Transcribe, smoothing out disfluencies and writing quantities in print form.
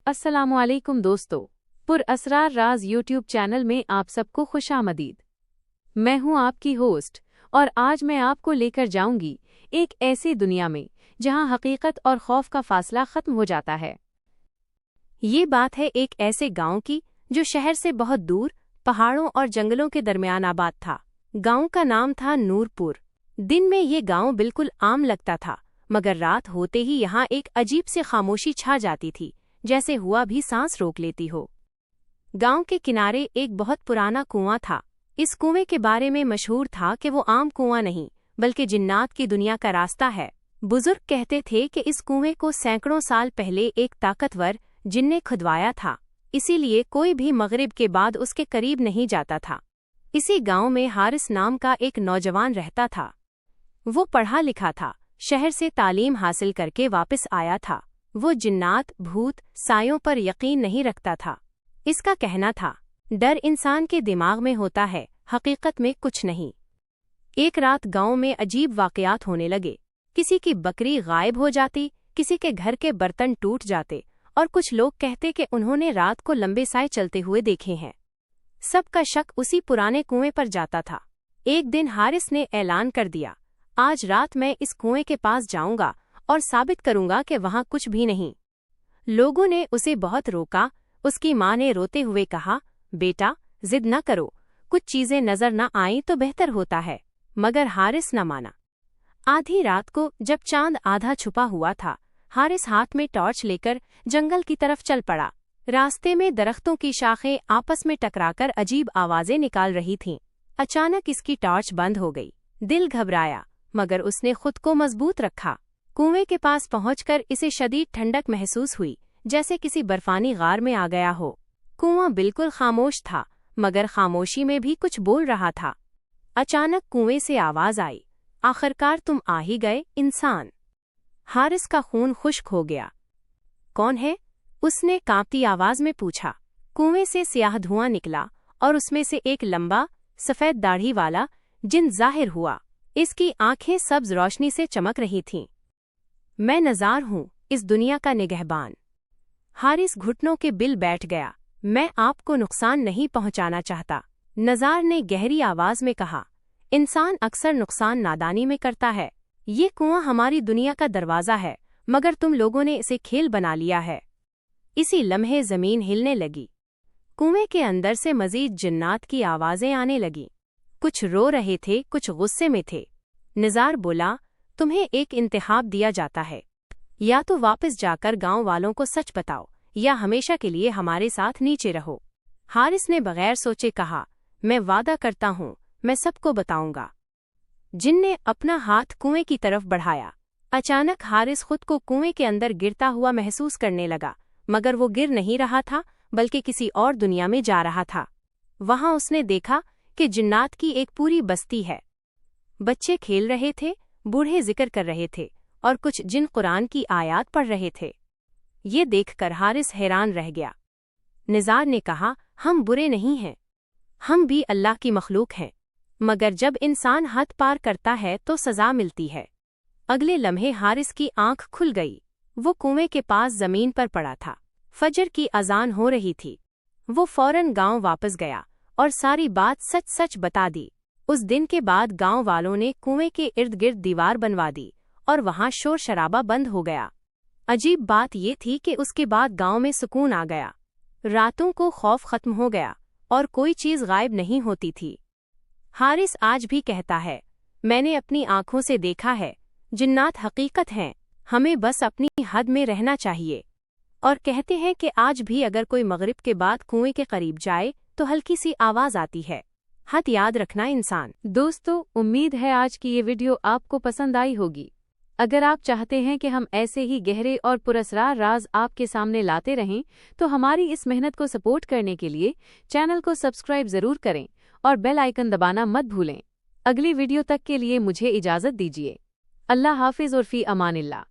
अस्सलामुअलैकुम दोस्तों, पुरअसरार राज YouTube channel में आप सबको खुशामदीद। मैं हूं आपकी होस्ट और आज मैं आपको लेकर जाऊंगी एक ऐसी दुनिया में जहां हकीकत और खौफ का फासला खत्म हो जाता है। ये बात है एक ऐसे गांव की जो शहर से बहुत दूर पहाड़ों और जंगलों के दरमियान आबाद था। गांव का नाम था नूरपुर। दिन में ये गांव बिल्कुल आम लगता था, मगर रात होते ही यहाँ एक अजीब सी खामोशी छा जाती थी, जैसे हुआ भी सांस रोक लेती हो। गांव के किनारे एक बहुत पुराना कुआं था। इस कुएं के बारे में मशहूर था कि वो आम कुआं नहीं, बल्कि जिन्नात की दुनिया का रास्ता है। बुजुर्ग कहते थे कि इस कुएं को सैकड़ों साल पहले एक ताकतवर जिन ने खुदवाया था, इसीलिए कोई भी मगरिब के बाद उसके करीब नहीं जाता था। इसी गांव में हारिस नाम का एक नौजवान रहता था। वो पढ़ा लिखा था, शहर से तालीम हासिल करके वापस आया था। वो जिन्नात, भूत, सायों पर यकीन नहीं रखता था। इसका कहना था, डर इंसान के दिमाग में होता है, हकीकत में कुछ नहीं। एक रात गांव में अजीब वाकयात होने लगे। किसी की बकरी गायब हो जाती, किसी के घर के बर्तन टूट जाते और कुछ लोग कहते कि उन्होंने रात को लंबे साए चलते हुए देखे हैं। सबका शक उसी पुराने कुएं पर जाता था। एक दिन हारिस ने ऐलान कर दिया, आज रात मैं इस कुएं के पास जाऊंगा और साबित करूंगा कि वहां कुछ भी नहीं। लोगों ने उसे बहुत रोका। उसकी मां ने रोते हुए कहा, बेटा जिद न करो, कुछ चीजें नजर न आईं तो बेहतर होता है। मगर हारिस न माना। आधी रात को जब चांद आधा छुपा हुआ था, हारिस हाथ में टॉर्च लेकर जंगल की तरफ चल पड़ा। रास्ते में दरख्तों की शाखें आपस में टकराकर अजीब आवाजें निकाल रही थीं। अचानक इसकी टॉर्च बंद हो गई। दिल घबराया, मगर उसने खुद को मजबूत रखा। कुएं के पास पहुंचकर इसे शदीद ठंडक महसूस हुई, जैसे किसी बर्फानी गार में आ गया हो। कुआं बिल्कुल खामोश था, मगर खामोशी में भी कुछ बोल रहा था। अचानक कुएं से आवाज आई, आखिरकार तुम आ ही गए इंसान। हारिस का खून खुश्क हो गया। कौन है? उसने कांपती आवाज में पूछा। कुएं से स्याह धुआं निकला और उसमें से एक लंबा सफेद दाढ़ी वाला जिन जाहिर हुआ। इसकी आंखें सब्ज रोशनी से चमक रही थीं। मैं नज़ार हूं, इस दुनिया का निगहबान। हारिस घुटनों के बिल बैठ गया। मैं आपको नुकसान नहीं पहुंचाना चाहता, नज़ार ने गहरी आवाज में कहा। इंसान अक्सर नुकसान नादानी में करता है। ये कुआं हमारी दुनिया का दरवाज़ा है, मगर तुम लोगों ने इसे खेल बना लिया है। इसी लम्हे जमीन हिलने लगी। कुएं के अंदर से मजीद जिन्नात की आवाजें आने लगीं। कुछ रो रहे थे, कुछ गुस्से में थे। निज़ार बोला, तुम्हें एक इंतखाब दिया जाता है, या तो वापस जाकर गांव वालों को सच बताओ, या हमेशा के लिए हमारे साथ नीचे रहो। हारिस ने बगैर सोचे कहा, मैं वादा करता हूं, मैं सबको बताऊंगा। जिन ने अपना हाथ कुएं की तरफ बढ़ाया। अचानक हारिस खुद को कुएं के अंदर गिरता हुआ महसूस करने लगा, मगर वो गिर नहीं रहा था, बल्कि किसी और दुनिया में जा रहा था। वहां उसने देखा कि जिन्नात की एक पूरी बस्ती है। बच्चे खेल रहे थे, बूढ़े जिक्र कर रहे थे और कुछ जिन कुरान की आयात पढ़ रहे थे। ये देखकर हारिस हैरान रह गया। निज़ार ने कहा, हम बुरे नहीं हैं, हम भी अल्लाह की मखलूक हैं, मगर जब इंसान हद पार करता है तो सज़ा मिलती है। अगले लम्हे हारिस की आंख खुल गई। वो कुएं के पास जमीन पर पड़ा था। फजर की अजान हो रही थी। वो फौरन गांव वापस गया और सारी बात सच सच बता दी। उस दिन के बाद गांव वालों ने कुएं के इर्द गिर्द दीवार बनवा दी और वहां शोर शराबा बंद हो गया। अजीब बात ये थी कि उसके बाद गांव में सुकून आ गया। रातों को खौफ खत्म हो गया और कोई चीज गायब नहीं होती थी। हारिस आज भी कहता है, मैंने अपनी आंखों से देखा है, जिन्नात हकीकत हैं, हमें बस अपनी हद में रहना चाहिए। और कहते हैं कि आज भी अगर कोई मगरिब के बाद कुएं के करीब जाए तो हल्की सी आवाज आती है। हद याद रखना इंसान। दोस्तों, उम्मीद है आज की ये वीडियो आपको पसंद आई होगी। अगर आप चाहते हैं कि हम ऐसे ही गहरे और पुरअसरार राज आपके सामने लाते रहें, तो हमारी इस मेहनत को सपोर्ट करने के लिए चैनल को सब्सक्राइब जरूर करें और बेल आइकन दबाना मत भूलें। अगली वीडियो तक के लिए मुझे इजाजत दीजिए। अल्लाह हाफिज और फी अमानिल्लाह।